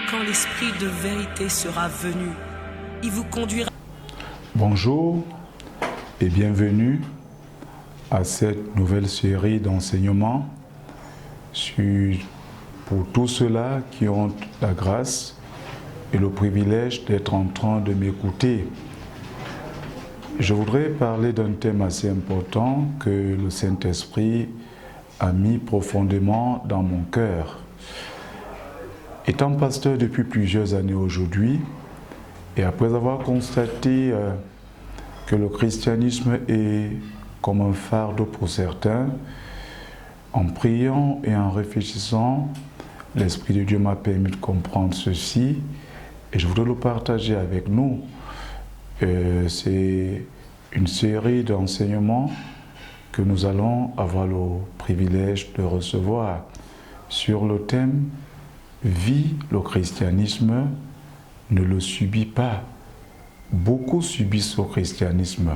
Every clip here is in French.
quand l'esprit de vérité sera venu. Il vous conduira. Bonjour et bienvenue à cette nouvelle série d'enseignements pour tous ceux-là qui ont la grâce et le privilège d'être en train de m'écouter. Je voudrais parler d'un thème assez important que le Saint-Esprit a mis profondément dans mon cœur. Étant pasteur depuis plusieurs années aujourd'hui, et après avoir constaté que le christianisme est comme un fardeau pour certains, en priant et en réfléchissant, l'Esprit de Dieu m'a permis de comprendre ceci et je voudrais le partager avec nous. C'est une série d'enseignements que nous allons avoir le privilège de recevoir sur le thème « Vis le christianisme, ne le subis pas ». Beaucoup subissent le christianisme.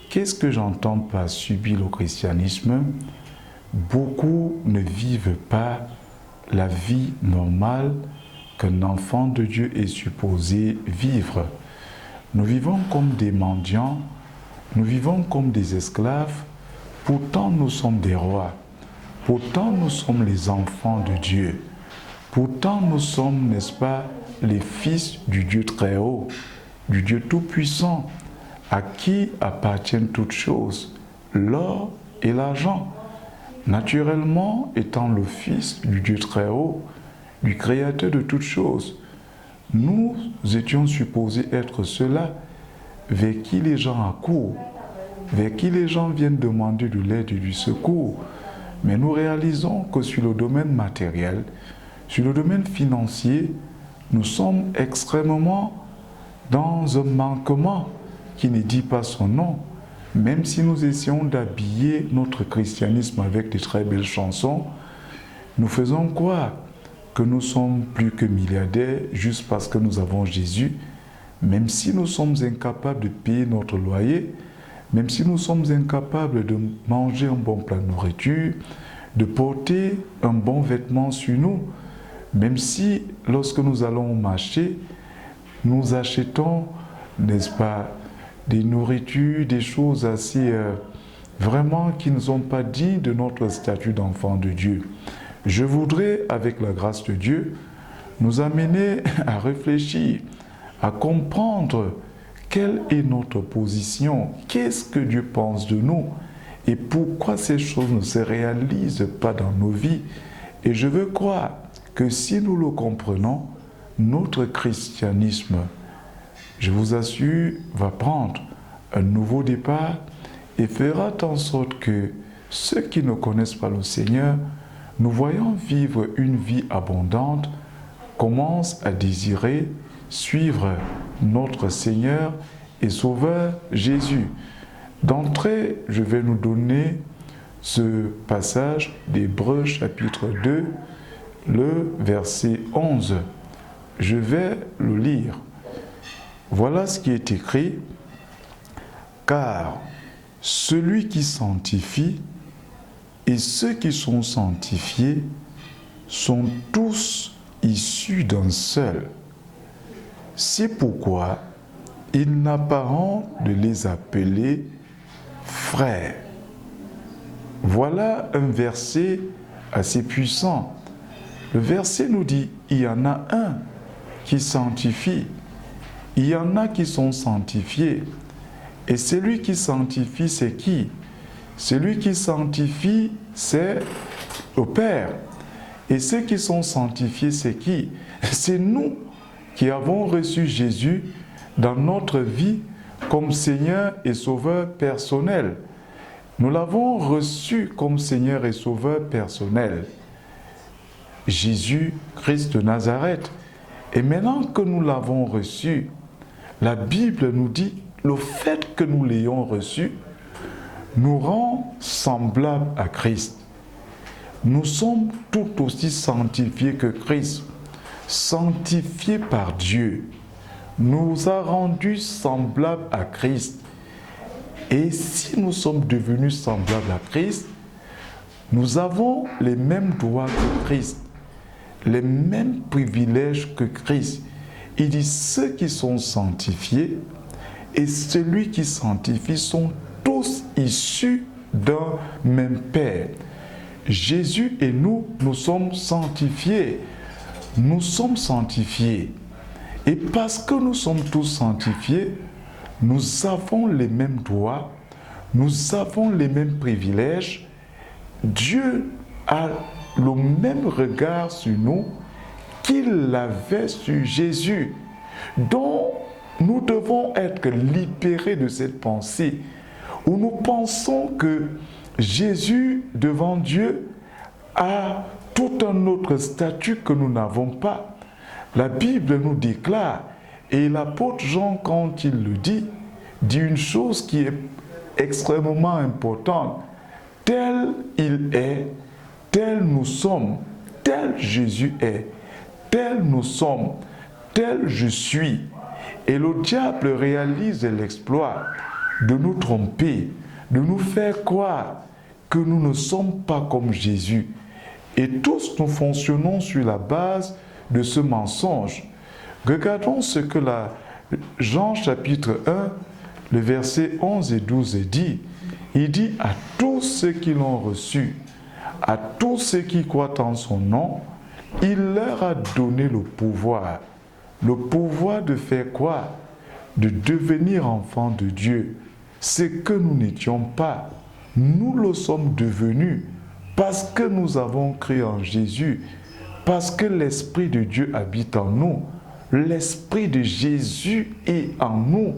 Qu'est-ce que j'entends par subir le christianisme? Beaucoup ne vivent pas la vie normale qu'un enfant de Dieu est supposé vivre. Nous vivons comme des mendiants, nous vivons comme des esclaves, pourtant nous sommes des rois, pourtant nous sommes les enfants de Dieu, pourtant nous sommes, n'est-ce pas, les fils du Dieu très haut, du Dieu tout-puissant, à qui appartiennent toutes choses, l'or et l'argent. Naturellement, étant le fils du Dieu très haut, du Créateur de toutes choses, nous étions supposés être ceux-là vers qui les gens accourent, vers qui les gens viennent demander de l'aide et du secours. Mais nous réalisons que sur le domaine matériel, sur le domaine financier, nous sommes extrêmement dans un manquement qui ne dit pas son nom. Même si nous essayons d'habiller notre christianisme avec de très belles chansons, nous faisons croire que nous sommes plus que milliardaires juste parce que nous avons Jésus, même si nous sommes incapables de payer notre loyer, même si nous sommes incapables de manger un bon plat de nourriture, de porter un bon vêtement sur nous, même si lorsque nous allons au marché, nous achetons, n'est-ce pas, des nourritures, des choses assez vraiment qui ne sont pas dignes de notre statut d'enfant de Dieu. Je voudrais, avec la grâce de Dieu, nous amener à réfléchir, à comprendre quelle est notre position, qu'est-ce que Dieu pense de nous et pourquoi ces choses ne se réalisent pas dans nos vies. Et je veux croire que si nous le comprenons, notre christianisme, je vous assure, va prendre un nouveau départ et fera en sorte que ceux qui ne connaissent pas le Seigneur, nous voyons vivre une vie abondante, commencent à désirer suivre notre Seigneur et Sauveur Jésus. D'entrée, je vais nous donner ce passage d'Hébreux chapitre 2, le verset 11. Je vais le lire. Voilà ce qui est écrit. Car celui qui sanctifie et ceux qui sont sanctifiés sont tous issus d'un seul. C'est pourquoi il n'a pas honte de les appeler frères. Voilà un verset assez puissant. Le verset nous dit, il y en a un qui sanctifie, il y en a qui sont sanctifiés. Et celui qui sanctifie, c'est qui? Celui qui sanctifie, c'est le Père. Et ceux qui sont sanctifiés, c'est qui? C'est nous qui avons reçu Jésus dans notre vie comme Seigneur et Sauveur personnel. Nous l'avons reçu comme Seigneur et Sauveur personnel. Jésus, Christ de Nazareth. Et maintenant que nous l'avons reçu, la Bible nous dit, le fait que nous l'ayons reçu nous rend semblables à Christ. Nous sommes tout aussi sanctifiés que Christ, sanctifiés par Dieu, nous a rendus semblables à Christ. Et si nous sommes devenus semblables à Christ, nous avons les mêmes droits que Christ. les mêmes privilèges que Christ. Il dit ceux qui sont sanctifiés et celui qui sanctifie sont tous issus d'un même Père. Jésus et nous, nous sommes sanctifiés. Nous sommes sanctifiés. Et parce que nous sommes tous sanctifiés, nous avons les mêmes droits, nous avons les mêmes privilèges. Dieu a le même regard sur nous qu'il avait sur Jésus. Donc, nous devons être libérés de cette pensée où nous pensons que Jésus, devant Dieu, a tout un autre statut que nous n'avons pas. La Bible nous déclare, et l'apôtre Jean, quand il le dit une chose qui est extrêmement importante. Tel il est, tel nous sommes, tel Jésus est, tel nous sommes, tel je suis. Et le diable réalise l'exploit de nous tromper, de nous faire croire que nous ne sommes pas comme Jésus. Et tous nous fonctionnons sur la base de ce mensonge. Regardons ce que Jean chapitre 1, le verset 11 et 12 dit. Il dit à tous ceux qui l'ont reçu, à tous ceux qui croient en son nom, il leur a donné le pouvoir de faire quoi? De devenir enfants de Dieu. Ce que nous n'étions pas, nous le sommes devenus parce que nous avons cru en Jésus, parce que l'Esprit de Dieu habite en nous. L'Esprit de Jésus est en nous.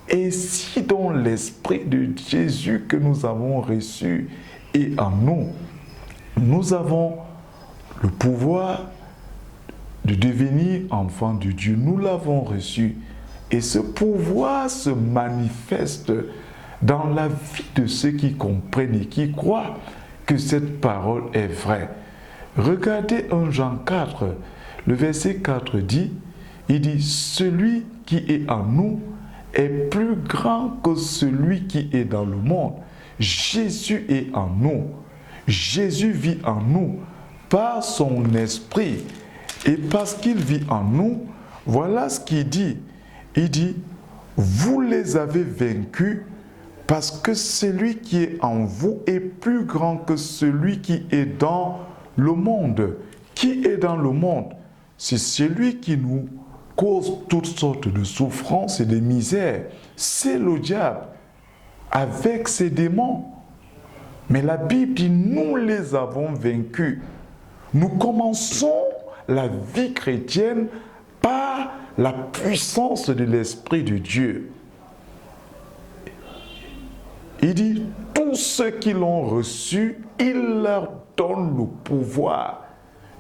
Et si donc l'Esprit de Jésus que nous avons reçu est en nous, nous avons le pouvoir de devenir enfants de Dieu. Nous l'avons reçu. Et ce pouvoir se manifeste dans la vie de ceux qui comprennent et qui croient que cette parole est vraie. Regardez 1 Jean 4, le verset 4 dit, il dit, celui qui est en nous est plus grand que celui qui est dans le monde. Jésus est en nous. Jésus vit en nous par son esprit. Et parce qu'il vit en nous, voilà ce qu'il dit. Il dit, vous les avez vaincus parce que celui qui est en vous est plus grand que celui qui est dans le monde. Qui est dans le monde? C'est celui qui nous cause toutes sortes de souffrances et de misères. C'est le diable avec ses démons. Mais la Bible dit, nous les avons vaincus. Nous commençons la vie chrétienne par la puissance de l'Esprit de Dieu. Il dit, tous ceux qui l'ont reçu, il leur donne le pouvoir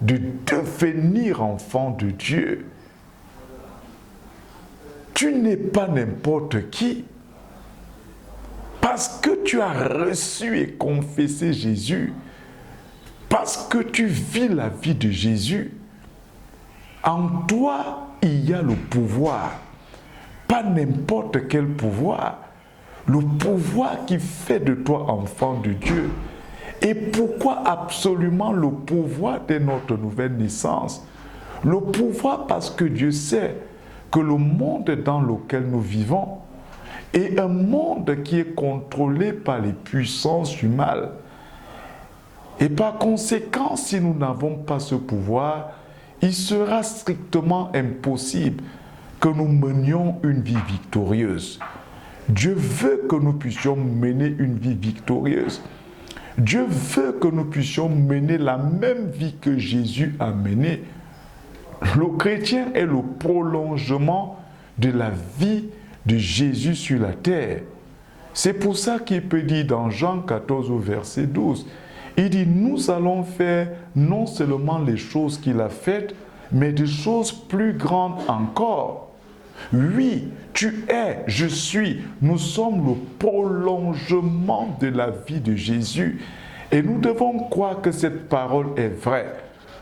de devenir enfants de Dieu. Tu n'es pas n'importe qui. Parce que tu as reçu et confessé Jésus, parce que tu vis la vie de Jésus, en toi, il y a le pouvoir. Pas n'importe quel pouvoir. Le pouvoir qui fait de toi enfant de Dieu. Et pourquoi absolument le pouvoir de notre nouvelle naissance? Le pouvoir parce que Dieu sait que le monde dans lequel nous vivons est un monde qui est contrôlé par les puissances du mal. Et par conséquent, si nous n'avons pas ce pouvoir, il sera strictement impossible que nous menions une vie victorieuse. Dieu veut que nous puissions mener une vie victorieuse. Dieu veut que nous puissions mener la même vie que Jésus a menée. Le chrétien est le prolongement de la vie de Jésus sur la terre. C'est pour ça qu'il peut dire dans Jean 14 au verset 12, il dit, nous allons faire non seulement les choses qu'il a faites, mais des choses plus grandes encore. Oui, tu es, je suis, nous sommes le prolongement de la vie de Jésus. Et nous devons croire que cette parole est vraie.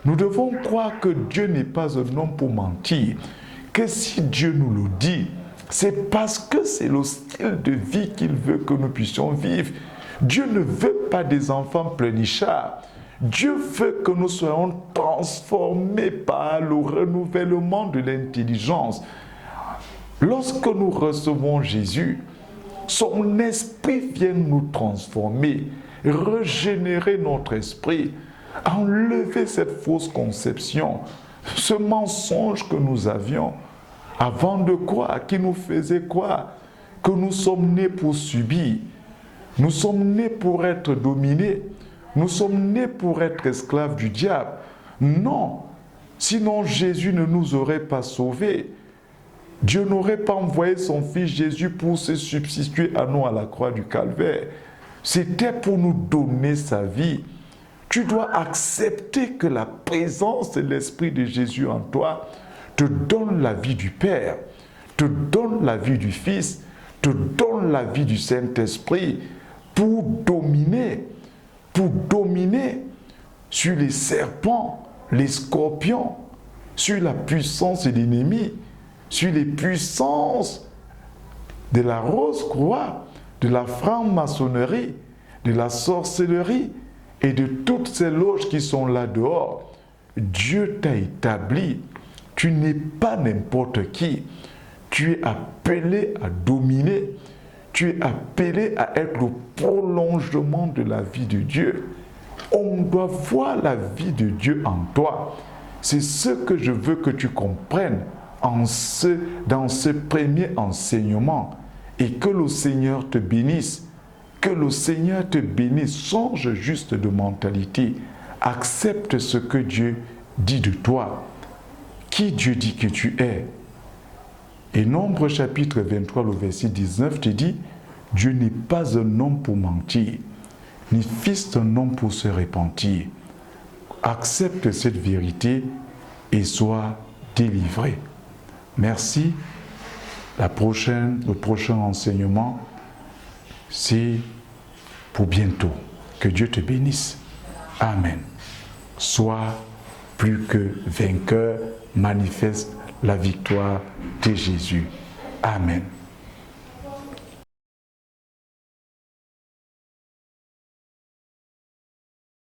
Nous devons croire que Dieu n'est pas un homme pour mentir. Que si Dieu nous le dit, c'est parce que c'est le style de vie qu'il veut que nous puissions vivre. Dieu ne veut pas des enfants pleurnichards. Dieu veut que nous soyons transformés par le renouvellement de l'intelligence. Lorsque nous recevons Jésus, son esprit vient nous transformer, régénérer notre esprit, enlever cette fausse conception, ce mensonge que nous avions avant de croire, qui nous faisait croire que nous sommes nés pour subir, nous sommes nés pour être dominés, nous sommes nés pour être esclaves du diable. Non, sinon Jésus ne nous aurait pas sauvés. Dieu n'aurait pas envoyé son Fils Jésus pour se substituer à nous à la croix du Calvaire. C'était pour nous donner sa vie. Tu dois accepter que la présence de l'Esprit de Jésus en toi te donne la vie du Père, te donne la vie du Fils, te donne la vie du Saint-Esprit pour dominer sur les serpents, les scorpions, sur la puissance de l'ennemi, sur les puissances de la rose-croix, de la franc-maçonnerie, de la sorcellerie et de toutes ces loges qui sont là dehors. Dieu t'a établi. Tu n'es pas n'importe qui. Tu es appelé à dominer. Tu es appelé à être le prolongement de la vie de Dieu. On doit voir la vie de Dieu en toi. C'est ce que je veux que tu comprennes dans ce premier enseignement. Et que le Seigneur te bénisse. Que le Seigneur te bénisse. Change juste de mentalité. Accepte ce que Dieu dit de toi. Qui Dieu dit que tu es. Et Nombre chapitre 23, le verset 19 te dit, Dieu n'est pas un homme pour mentir, ni fils d'un homme pour se repentir. Accepte cette vérité et sois délivré. Merci. Le prochain enseignement, c'est pour bientôt. Que Dieu te bénisse. Amen. Sois plus que vainqueur, manifeste la victoire de Jésus. Amen.